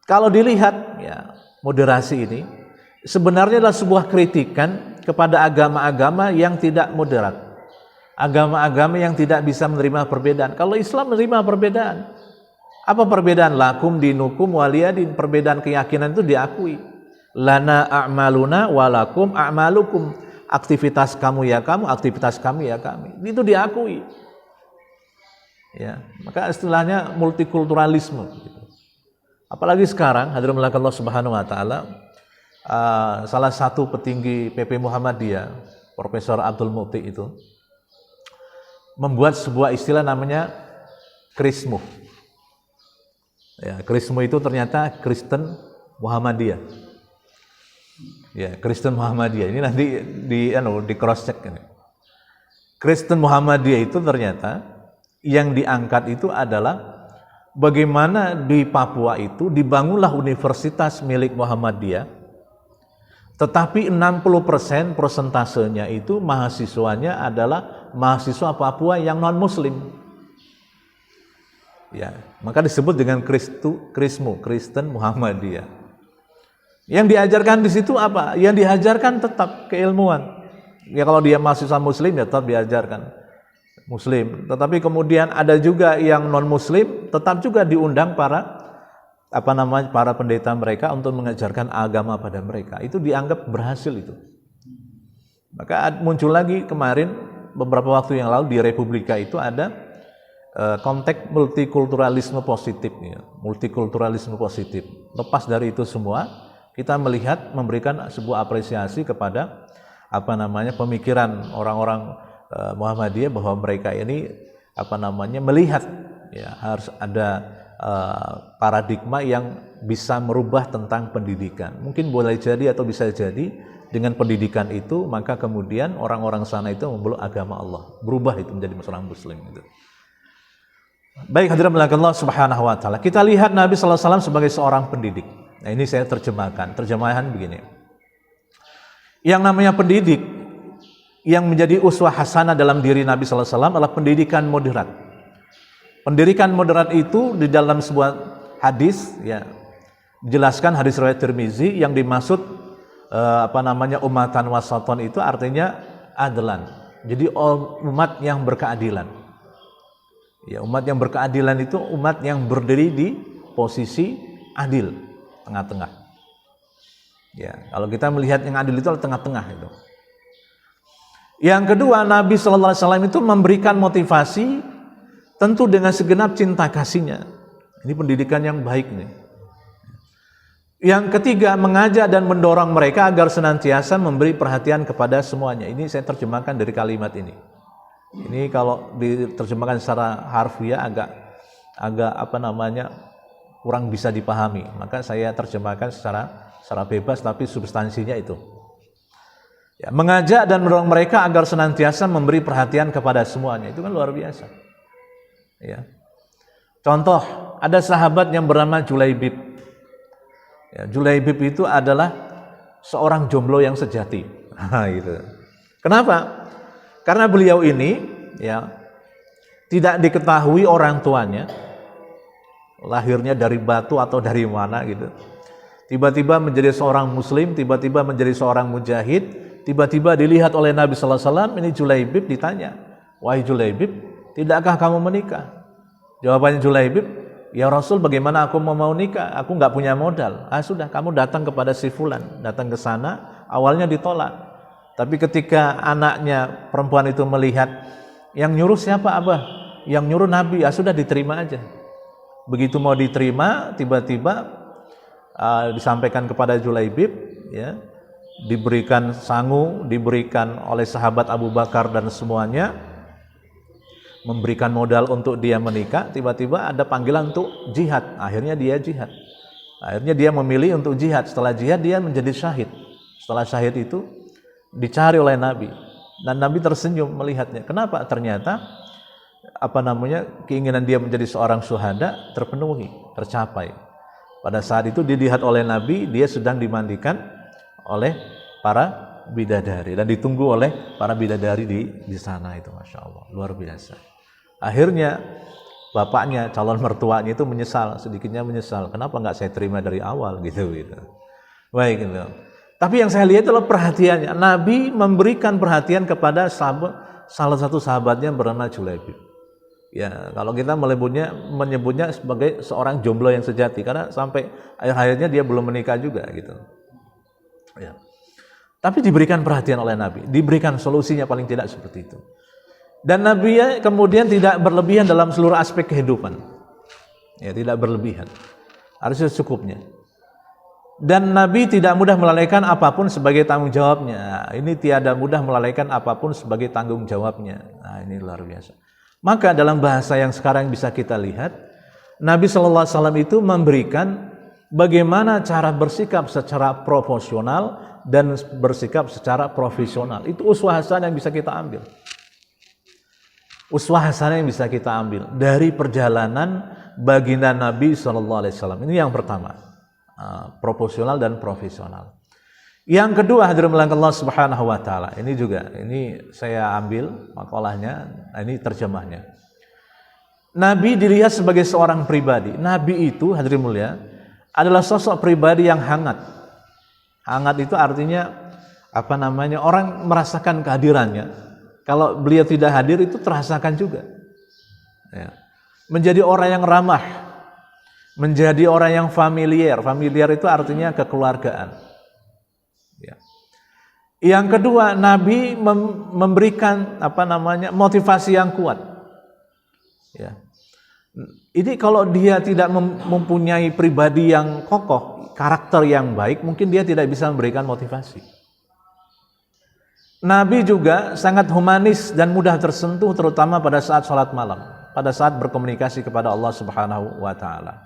Kalau dilihat ya, moderasi ini sebenarnya adalah sebuah kritikan kepada agama-agama yang tidak moderat, agama-agama yang tidak bisa menerima perbedaan. Kalau Islam menerima perbedaan, apa perbedaan? Lakum dinukum waliyadin, perbedaan keyakinan itu diakui. Lana a'maluna walakum a'malukum. Aktivitas kamu ya kamu, aktivitas kami ya kami. Itu diakui. Ya, maka istilahnya multikulturalisme. Gitu. Apalagi sekarang, hadirin Allah Subhanahu wa taala, salah satu petinggi PP Muhammadiyah, Profesor Abdul Muti itu membuat sebuah istilah namanya Krismu. Ya, Krismu itu ternyata Kristen Muhammadiyah. Ya, Kristen Muhammadiyah ini nanti di cross check ini. Kristen Muhammadiyah itu ternyata yang diangkat itu adalah bagaimana di Papua itu dibangunlah universitas milik Muhammadiyah Tetapi 60% persentasenya itu mahasiswanya adalah mahasiswa Papua yang non-muslim. Ya, maka disebut dengan Kristen Muhammadiyah. Yang diajarkan di situ apa? Yang diajarkan tetap keilmuan. Ya kalau dia mahasiswa muslim ya tetap diajarkan muslim. Tetapi kemudian ada juga yang non-muslim, tetap juga diundang para pendeta mereka untuk mengajarkan agama pada mereka. Itu dianggap berhasil itu. Maka muncul lagi kemarin beberapa waktu yang lalu di Republika itu ada konteks multikulturalisme positif ya. Multikulturalisme positif. Lepas dari itu semua, kita melihat memberikan sebuah apresiasi kepada pemikiran orang-orang Muhammadiyah bahwa mereka ini melihat ya harus ada paradigma yang bisa merubah tentang pendidikan. Mungkin boleh jadi atau bisa jadi dengan pendidikan itu maka kemudian orang-orang sana itu memeluk agama Allah, berubah itu menjadi seorang muslim gitu. Baik, hadirin Allah Subhanahu wa taala. Kita lihat Nabi sallallahu alaihi wasallam sebagai seorang pendidik. Nah, ini saya terjemahan begini. Yang namanya pendidik yang menjadi uswah hasanah dalam diri Nabi sallallahu alaihi wasallam adalah pendidikan moderat. Pendidikan moderat itu di dalam sebuah hadis ya dijelaskan, hadis riwayat Tirmizi, yang dimaksud umatan wasaton itu artinya adlan. Jadi umat yang berkeadilan. Ya, umat yang berkeadilan itu umat yang berdiri di posisi adil, tengah-tengah. Ya, kalau kita melihat yang adil itu adalah tengah-tengah itu. Yang kedua, Nabi sallallahu alaihi wasallam itu memberikan motivasi tentu dengan segenap cinta kasihnya. Ini pendidikan yang baik nih. Yang ketiga, mengajak dan mendorong mereka agar senantiasa memberi perhatian kepada semuanya. Ini saya terjemahkan dari kalimat ini. Ini kalau diterjemahkan secara harfiah agak kurang bisa dipahami. Maka saya terjemahkan secara bebas, tapi substansinya itu. Ya, mengajak dan mendorong mereka agar senantiasa memberi perhatian kepada semuanya. Itu kan luar biasa. Ya. Contoh, ada sahabat yang bernama Julaibib. Ya, Julaibib itu adalah seorang jomblo yang sejati. Gitu. Kenapa? Karena beliau ini ya tidak diketahui orang tuanya, lahirnya dari batu atau dari mana gitu. Tiba-tiba menjadi seorang muslim, tiba-tiba menjadi seorang mujahid, tiba-tiba dilihat oleh Nabi sallallahu alaihi wasallam. Ini Julaibib ditanya, "Wahai Julaibib, tidakkah kamu menikah?" Jawabannya Julaibib, "Ya Rasul, bagaimana aku mau nikah? Aku nggak punya modal." "Ah sudah, kamu datang kepada si fulan." Datang ke sana, awalnya ditolak. Tapi ketika anaknya perempuan itu melihat, yang nyuruh siapa Abah? Yang nyuruh Nabi. Ah sudah, diterima aja. Begitu mau diterima, tiba-tiba disampaikan kepada Julaibib, ya, diberikan sangu, diberikan oleh sahabat Abu Bakar dan semuanya, memberikan modal untuk dia menikah. Tiba-tiba ada panggilan untuk jihad. Akhirnya dia jihad. Akhirnya dia memilih untuk jihad. Setelah jihad dia menjadi syahid. Setelah syahid itu dicari oleh Nabi, dan Nabi tersenyum melihatnya. Kenapa? Ternyata keinginan dia menjadi seorang syuhada terpenuhi, tercapai. Pada saat itu dilihat oleh Nabi, dia sedang dimandikan oleh para bidadari dan ditunggu oleh para bidadari di sana itu, masya Allah, luar biasa. Akhirnya bapaknya, calon mertuanya itu sedikitnya menyesal. Kenapa nggak saya terima dari awal gitu. Baik gitu. Tapi yang saya lihat adalah perhatiannya. Nabi memberikan perhatian kepada salah satu sahabatnya bernama Julaibib. Ya, kalau kita menyebutnya sebagai seorang jomblo yang sejati, karena sampai akhir-akhirnya dia belum menikah juga gitu. Ya. Tapi diberikan perhatian oleh Nabi, diberikan solusinya paling tidak seperti itu. Dan Nabi kemudian tidak berlebihan dalam seluruh aspek kehidupan. Ya, tidak berlebihan. Harusnya cukupnya. Dan Nabi tidak mudah melalaikan apapun sebagai tanggung jawabnya. Ini tiada mudah melalaikan apapun sebagai tanggung jawabnya. Nah, ini luar biasa. Maka dalam bahasa yang sekarang bisa kita lihat, Nabi sallallahu alaihi wasallam itu memberikan bagaimana cara bersikap secara proporsional dan bersikap secara profesional. Itu uswah hasanah yang bisa kita ambil. Uswah hasanah yang bisa kita ambil dari perjalanan baginda Nabi sallallahu alaihi wasallam. Ini yang pertama. Proporsional dan profesional. Yang kedua, hadirin Allah Subhanahu wa taala. Ini saya ambil makalahnya, ini terjemahnya. Nabi dilihat sebagai seorang pribadi. Nabi itu, hadirin mulia, adalah sosok pribadi yang hangat. Hangat itu artinya orang merasakan kehadirannya. Kalau beliau tidak hadir itu terasakan juga. Ya. Menjadi orang yang ramah, menjadi orang yang familiar. Familiar itu artinya kekeluargaan. Ya. Yang kedua, Nabi memberikan motivasi yang kuat. Ya. Ini kalau dia tidak mempunyai pribadi yang kokoh, karakter yang baik, mungkin dia tidak bisa memberikan motivasi. Nabi juga sangat humanis dan mudah tersentuh, terutama pada saat sholat malam, pada saat berkomunikasi kepada Allah Subhanahu wa taala.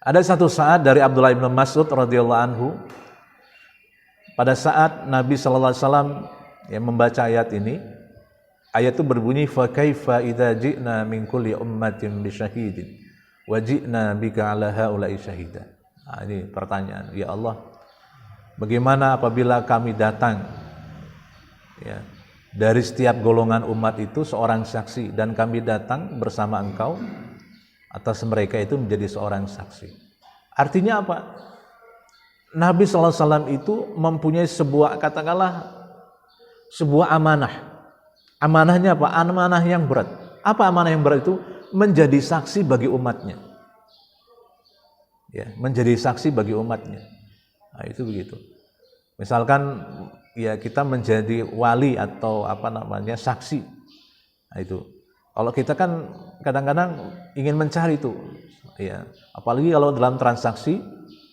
Ada satu saat dari Abdullah bin Mas'ud radhiyallahu anhu, pada saat Nabi sallallahu alaihi wasallam yang membaca ayat ini, ayat itu berbunyi fa kaifa idza ji'na min kulli ummatin bi syahidin wa ji'na bika 'ala haula'i syahida. Nah, ini pertanyaan, ya Allah, bagaimana apabila kami datang dari setiap golongan umat itu seorang saksi, dan kami datang bersama engkau atas mereka itu menjadi seorang saksi. Artinya apa? Nabi SAW itu mempunyai sebuah, katakanlah, sebuah amanah. Amanahnya apa? Amanah yang berat. Apa amanah yang berat itu? Menjadi saksi bagi umatnya. Ya, menjadi saksi bagi umatnya. Nah, itu begitu. Misalkan kita menjadi wali atau saksi. Nah, itu. Kalau kita kan kadang-kadang ingin mencari itu, ya. Apalagi kalau dalam transaksi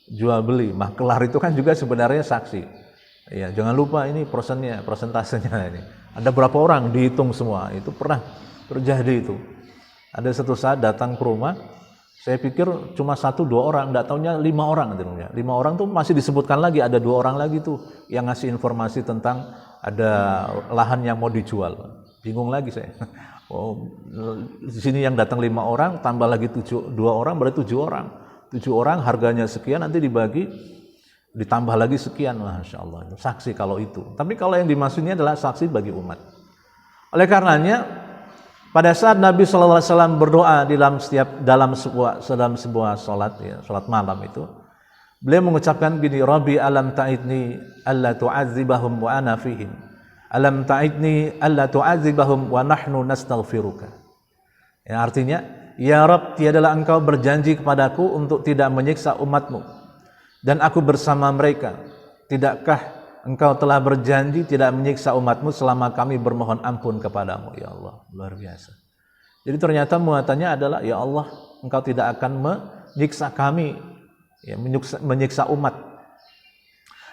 jual beli, maklar itu kan juga sebenarnya saksi. Ya, jangan lupa ini persentasenya ini. Ada berapa orang dihitung semua. Itu pernah terjadi itu. Ada satu saat datang ke rumah, saya pikir cuma 1-2 orang, enggak taunya 5 orang. 5 orang tuh masih disebutkan lagi, ada 2 orang lagi tuh yang ngasih informasi tentang ada lahan yang mau dijual. Bingung lagi saya. Oh, di sini yang datang 5 orang, tambah lagi 2 orang, berarti 7 orang. 7 orang harganya sekian, nanti dibagi, ditambah lagi sekian. Masya Allah, itu saksi kalau itu. Tapi kalau yang dimaksudnya adalah saksi bagi umat. Oleh karenanya, pada saat Nabi SAW berdoa dalam sebuah sholat, sholat malam itu, beliau mengucapkan gini, Rabbi alam ta'idni alla tu'adzibahum wa ana fihim, alam ta'idni alla tu'adzibahum wa nahnu nastaghfiruka. Ya, artinya, ya Rabb, tiadalah engkau berjanji kepadaku untuk tidak menyiksa umatmu, dan aku bersama mereka. Tidakkah engkau telah berjanji tidak menyiksa umatmu selama kami bermohon ampun kepadamu? Ya Allah, luar biasa. Jadi ternyata muatannya adalah, ya Allah, engkau tidak akan menyiksa kami, menyiksa umat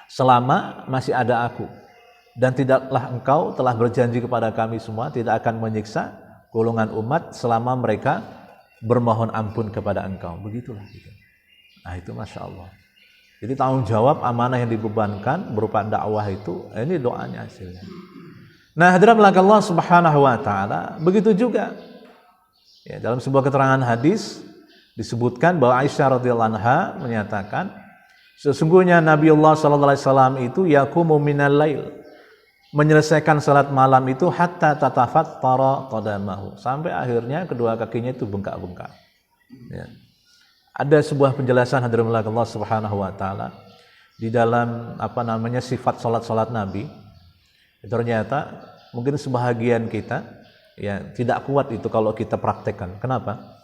selama masih ada aku. Dan tidaklah engkau telah berjanji kepada kami semua tidak akan menyiksa golongan umat selama mereka bermohon ampun kepada engkau. Begitulah gitu. Nah, itu Masya Allah. Jadi tanggung jawab amanah yang dibebankan berupa dakwah itu, ini doanya hasilnya. Nah, hadirin Allah Subhanahu wa taala, begitu juga. Ya, dalam sebuah keterangan hadis disebutkan bahwa Aisyah radhiyallahu anha menyatakan, sesungguhnya Nabiullah sallallahu alaihi wasallam itu yaqumu minal lail, menyelesaikan salat malam itu hatta tatafattara qadamahu, sampai akhirnya kedua kakinya itu bengkak-bengkak. Ya. Ada sebuah penjelasan hadirin Allah Subhanahu wa taala di dalam sifat salat Nabi. Ternyata mungkin sebahagian kita tidak kuat itu kalau kita praktekkan. Kenapa?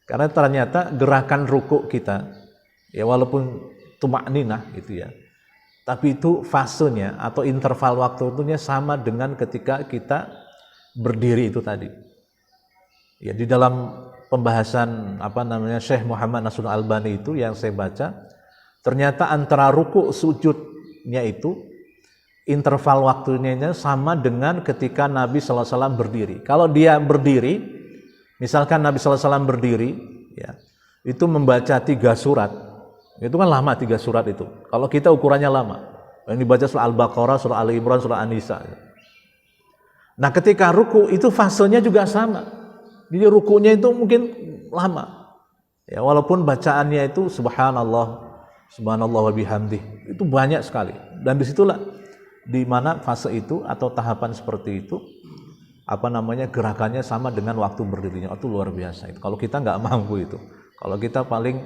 Karena ternyata gerakan rukuk kita walaupun tumakninah gitu ya, tapi itu fasenya atau interval waktunya sama dengan ketika kita berdiri itu tadi. Ya, di dalam pembahasan Syekh Muhammad Nasrul Albani itu yang saya baca, ternyata antara ruku sujudnya itu interval waktunya sama dengan ketika Nabi SAW berdiri. Kalau dia berdiri, misalkan Nabi SAW berdiri, itu membaca 3 surat, itu kan lama 3 surat itu. Kalau kita ukurannya lama, yang dibaca surah Al-Baqarah, surah Ali Imran, surah An-Nisa. Nah, ketika ruku itu fasenya juga sama. Jadi rukunya itu mungkin lama. Ya, walaupun bacaannya itu subhanallah, subhanallah wa bihamdih. Itu banyak sekali. Dan disitulah di mana fase itu atau tahapan seperti itu gerakannya sama dengan waktu berdirinya. Itu luar biasa itu. Kalau kita nggak mampu itu, kalau kita paling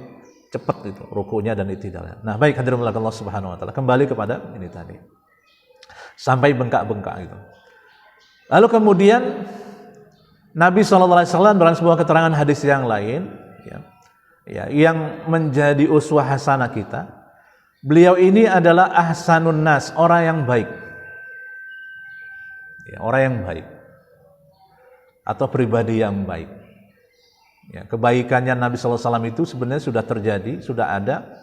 cepat itu rukunya dan itidalnya. Nah, baik hadirin Allah Subhanahu wa taala, kembali kepada ini tadi. Sampai bengkak-bengkak itu. Lalu kemudian Nabi SAW dalam sebuah keterangan hadis yang lain yang menjadi uswah hasanah kita, beliau ini adalah ahsanun nas, orang yang baik. Orang yang baik atau pribadi yang baik. Kebaikannya Nabi SAW itu sebenarnya sudah terjadi, sudah ada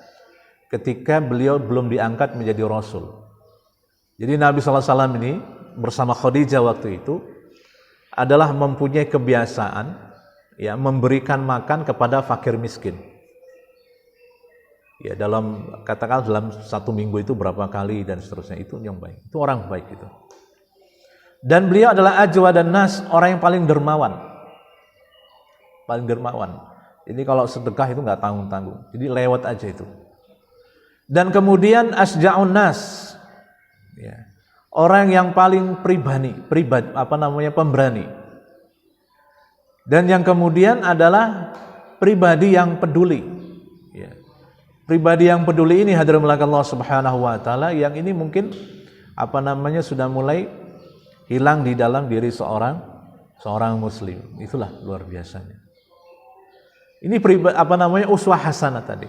ketika beliau belum diangkat menjadi Rasul. Jadi Nabi SAW ini bersama Khadijah waktu itu adalah mempunyai kebiasaan memberikan makan kepada fakir miskin. Katakan dalam 1 minggu itu berapa kali dan seterusnya, itu yang baik. Itu orang baik itu. Dan beliau adalah ajwa dan nas, orang yang paling dermawan. Paling dermawan. Jadi kalau sedekah itu nggak tanggung-tanggung. Jadi lewat aja itu. Dan kemudian asja'un nas. Orang yang paling pemberani. Dan yang kemudian adalah pribadi yang peduli. Pribadi yang peduli ini hadirin Allah Subhanahu wa taala, yang ini mungkin sudah mulai hilang di dalam diri seorang muslim. Itulah luar biasanya. Ini uswah hasanah tadi.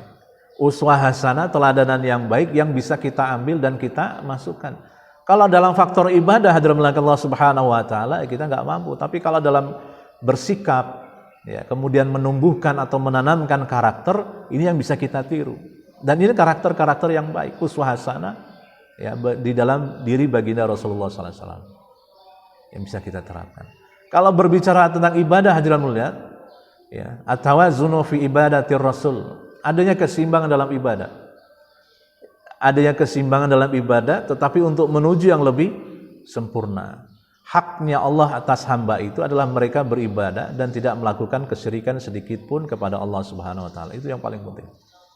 Uswah hasanah, teladanan yang baik yang bisa kita ambil dan kita masukkan. Kalau dalam faktor ibadah hadirin Allah Subhanahu wa taala kita nggak mampu, tapi kalau dalam bersikap kemudian menumbuhkan atau menanamkan karakter, ini yang bisa kita tiru. Dan ini karakter-karakter yang baik, uswah hasanah di dalam diri baginda Rasulullah sallallahu alaihi wasallam yang bisa kita terapkan. Kalau berbicara tentang ibadah hadirin mulia, at-tawazunu fi ibadatir rasul, adanya keseimbangan dalam ibadah. Adanya keseimbangan dalam ibadah, tetapi untuk menuju yang lebih sempurna. Haknya Allah atas hamba itu adalah mereka beribadah dan tidak melakukan kesyirikan sedikit pun kepada Allah Subhanahu wa taala. Itu yang paling penting.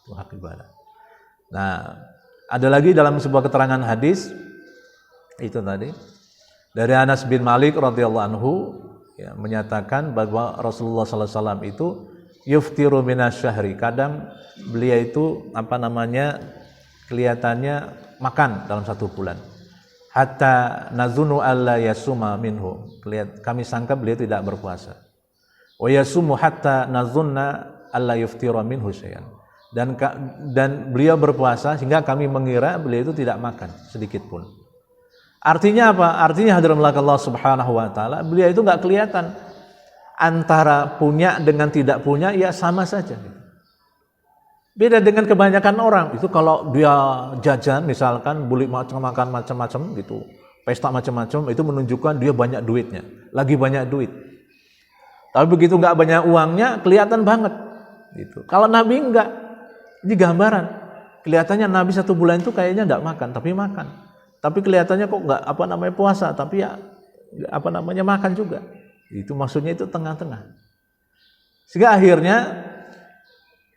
Itu hak ibadah. Nah, ada lagi dalam sebuah keterangan hadis itu tadi dari Anas bin Malik radhiyallahu anhu menyatakan bahwa Rasulullah sallallahu alaihi wasallam itu yuftiru minasyahri. Kadang beliau itu kelihatannya makan dalam 1 bulan. Hatta nazunu alla yasuma minhu. Kami sangka beliau tidak berpuasa. Wa yasumu hatta nazunna alla yuftira minhu syai'an. Dan beliau berpuasa sehingga kami mengira beliau itu tidak makan sedikit pun. Artinya apa? Artinya hadirin Allah Subhanahu wa taala, beliau itu enggak kelihatan antara punya dengan tidak punya, sama saja. Beda dengan kebanyakan orang, itu kalau dia jajan misalkan boleh makan macam-macam gitu, pesta macam-macam, itu menunjukkan dia banyak duitnya, lagi banyak duit. Tapi begitu nggak banyak uangnya, kelihatan banget gitu. Kalau Nabi enggak, ini gambaran. Kelihatannya Nabi 1 bulan itu kayaknya nggak makan, tapi makan. Tapi kelihatannya kok nggak puasa, tapi makan juga. Itu maksudnya itu tengah-tengah. Sehingga akhirnya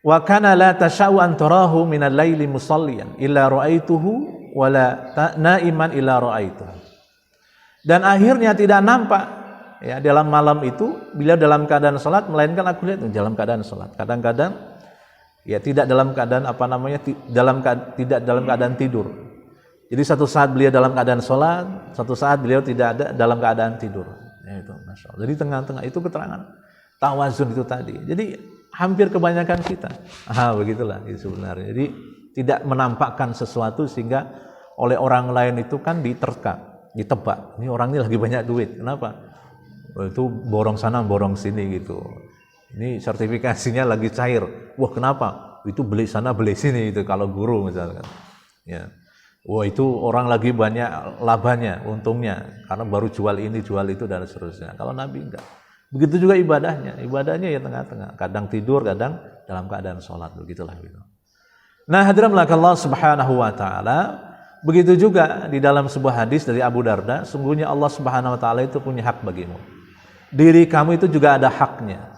wa kana la tasha'u an tarahu minal laili musalliyan illa ra'aituhu wa la na'iman illa ra'aituhu. Dan akhirnya tidak nampak dalam malam itu beliau dalam keadaan salat, melainkan aku lihat dalam keadaan salat. Kadang-kadang tidak dalam keadaan tidak dalam keadaan tidur. Jadi satu saat beliau dalam keadaan salat, satu saat beliau tidak ada dalam keadaan tidur. Itu masyaallah. Jadi tengah-tengah itu keterangan tawazun itu tadi. Jadi hampir kebanyakan kita begitulah itu sebenarnya. Jadi tidak menampakkan sesuatu sehingga oleh orang lain itu kan ditebak. Ini orang ini lagi banyak duit. Kenapa? Itu borong sana borong sini gitu. Ini sertifikasinya lagi cair. Wah, kenapa? Itu beli sana beli sini itu kalau guru misalkan. Wah, itu orang lagi banyak labanya, untungnya karena baru jual ini jual itu dan seterusnya. Kalau Nabi enggak. Begitu juga ibadahnya tengah-tengah. Kadang tidur, kadang dalam keadaan sholat, begitulah gitu. Nah, hadirin Allah Subhanahu wa taala, begitu juga di dalam sebuah hadis dari Abu Darda, sungguhnya Allah Subhanahu wa taala itu punya hak bagimu. Diri kamu itu juga ada haknya.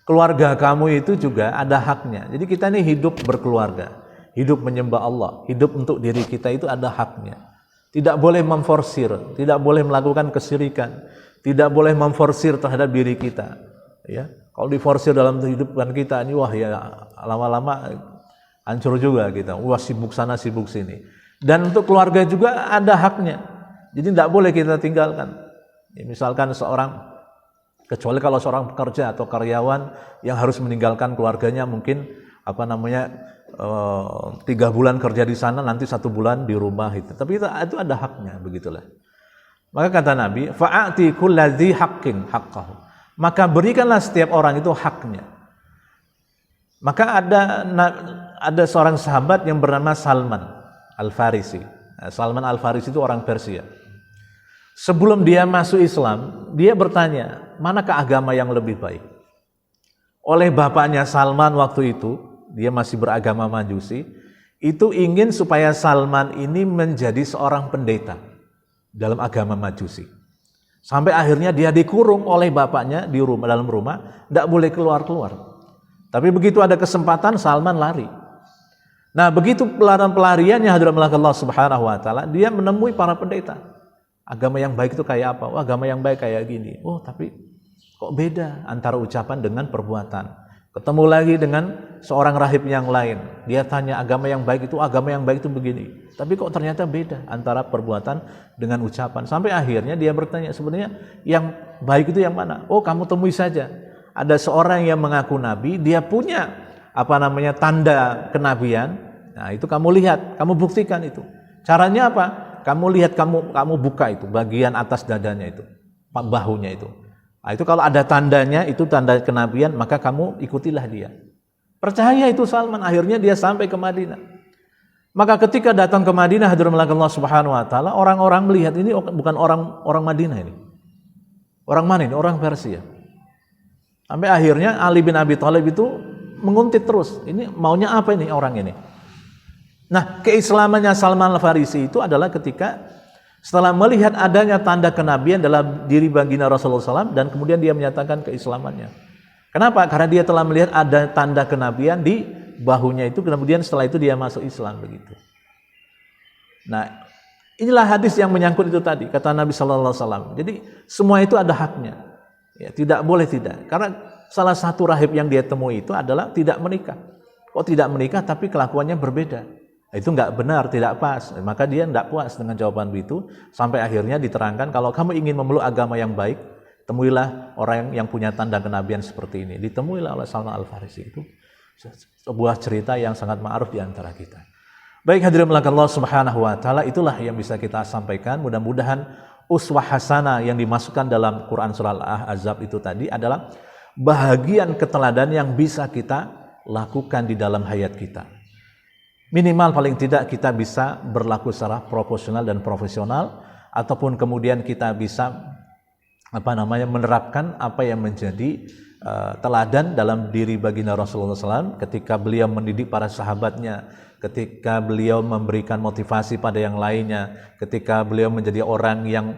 Keluarga kamu itu juga ada haknya. Jadi kita ini hidup berkeluarga, hidup menyembah Allah, hidup untuk diri kita itu ada haknya. Tidak boleh memforsir, tidak boleh melakukan kesyirikan, tidak boleh memforsir terhadap diri kita. Ya, kalau diforsir dalam kehidupan kita ini, wah ya lama-lama hancur juga kita. Wah sibuk sana sibuk sini. Dan untuk keluarga juga ada haknya. Jadi tidak boleh kita tinggalkan. Ya, misalkan kecuali kalau seorang pekerja atau karyawan yang harus meninggalkan keluarganya, mungkin 3 bulan kerja di sana, nanti 1 bulan di rumah itu. Tapi itu ada haknya, begitulah. Maka kata Nabi, fa'ati kulladzi haqqin haqqahu. Maka berikanlah setiap orang itu haknya. Maka ada seorang sahabat yang bernama Salman Al-Farisi. Salman Al-Farisi itu orang Persia. Sebelum dia masuk Islam, dia bertanya, manakah agama yang lebih baik? Oleh bapaknya Salman waktu itu, dia masih beragama Majusi, itu ingin supaya Salman ini menjadi seorang pendeta dalam agama Majusi. Sampai akhirnya dia dikurung oleh bapaknya di dalam rumah, tidak boleh keluar-keluar. Tapi begitu ada kesempatan, Salman lari. Nah, begitu pelariannya hadirat Allah Subhanahu wa taala, dia menemui para pendeta. Agama yang baik itu kayak apa? Oh, agama yang baik kayak gini. Oh, tapi kok beda antara ucapan dengan perbuatan. Ketemu lagi dengan seorang rahib yang lain. Dia tanya, agama yang baik itu begini. Tapi kok ternyata beda antara perbuatan dengan ucapan. Sampai akhirnya dia bertanya, sebenarnya yang baik itu yang mana? Oh, kamu temui saja. Ada seorang yang mengaku nabi, dia punya tanda kenabian. Nah, itu kamu lihat, kamu buktikan itu. Caranya apa? Kamu lihat, kamu buka itu bagian atas dadanya itu, bahunya itu. Nah, itu kalau ada tandanya, itu tanda kenabian, maka kamu ikutilah dia. Percaya itu Salman, akhirnya dia sampai ke Madinah. Maka ketika datang ke Madinah, hadirin Allah Subhanahu wa taala, orang-orang melihat ini bukan orang Madinah ini. Orang mana ini? Orang Persia. Sampai akhirnya Ali bin Abi Thalib itu menguntit terus. Ini maunya apa ini orang ini? Nah, keislamannya Salman Al-Farisi itu adalah ketika setelah melihat adanya tanda kenabian dalam diri baginda Rasulullah SAW, dan kemudian dia menyatakan keislamannya. Kenapa? Karena dia telah melihat ada tanda kenabian di bahunya itu, kemudian setelah itu dia masuk Islam begitu. Nah, inilah hadis yang menyangkut itu tadi, kata Nabi SAW. Jadi semua itu ada haknya. Ya, tidak boleh tidak. Karena salah satu rahib yang dia temui itu adalah tidak menikah. Kok tidak menikah tapi kelakuannya berbeda? Itu enggak benar, tidak pas. Maka dia enggak puas dengan jawaban itu, sampai akhirnya diterangkan, kalau kamu ingin memeluk agama yang baik, temuilah orang yang punya tanda kenabian seperti ini. Ditemuilah oleh Salman Al-Farisi. Itu sebuah cerita yang sangat ma'ruf di antara kita. Baik, hadirin Allah Subhanahu wa taala, itulah yang bisa kita sampaikan. Mudah-mudahan uswah hasanah yang dimasukkan dalam Quran surah Al-Ahzab itu tadi adalah bahagian keteladanan yang bisa kita lakukan di dalam hayat kita. Minimal paling tidak kita bisa berlaku secara proporsional dan profesional, ataupun kemudian kita bisa menerapkan apa yang menjadi teladan dalam diri baginda Rasulullah SAW ketika beliau mendidik para sahabatnya, ketika beliau memberikan motivasi pada yang lainnya, ketika beliau menjadi orang yang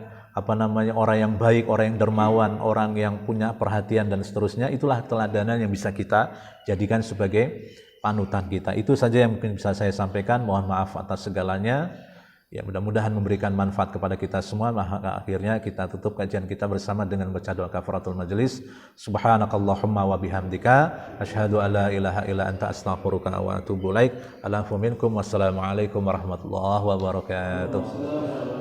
orang yang baik, orang yang dermawan, orang yang punya perhatian dan seterusnya. Itulah teladanan yang bisa kita jadikan sebagai panutan kita. Itu saja yang mungkin bisa saya sampaikan. Mohon maaf atas segalanya. Ya, mudah-mudahan memberikan manfaat kepada kita semua. Maka akhirnya kita tutup kajian kita bersama dengan baca doa kafaratul majelis. Subhanakallahumma wa bihamdika asyhadu an la ilaha illa anta astaghfiruka wa atubu ilaik. Alafu minkum. Wassalamualaikum warahmatullahi wabarakatuh.